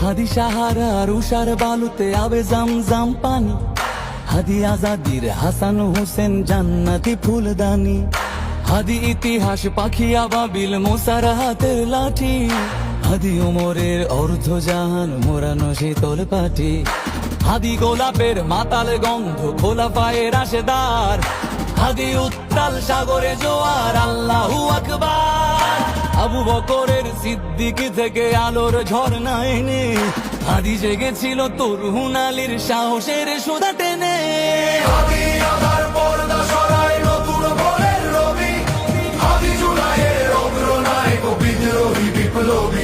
হাদি সাহারার উষার বালুতে আবে জামজাম পানি, হাদি আজাদির হাসান হোসেন জান্নাতি ফুলদানি, হাদি ইতিহাস পাখি আবাবিল মুসার হাতের লাঠি, হাদি ওমরের অর্ধজাহান মোরানো শীতল পাটি, হাদি গোলাপের মাতাল গন্ধ খোলা পায়ের রাশেদার, হাদি উত্তাল সাগরে জোয়ার আল্লাহু আকবার। আবু বকরের সিদ্দিক থেকে আলোর ঝর্ণা এনে হাদি জেগেছিল তরুণ আলীর সাহসের সুধা টেনে। হাদি আধার পর্দা সরায় নতুন ভোরের রবি, হাদি জুলাইয়ের অগ্রনায়ক বিদ্রোহী বিপ্লবী।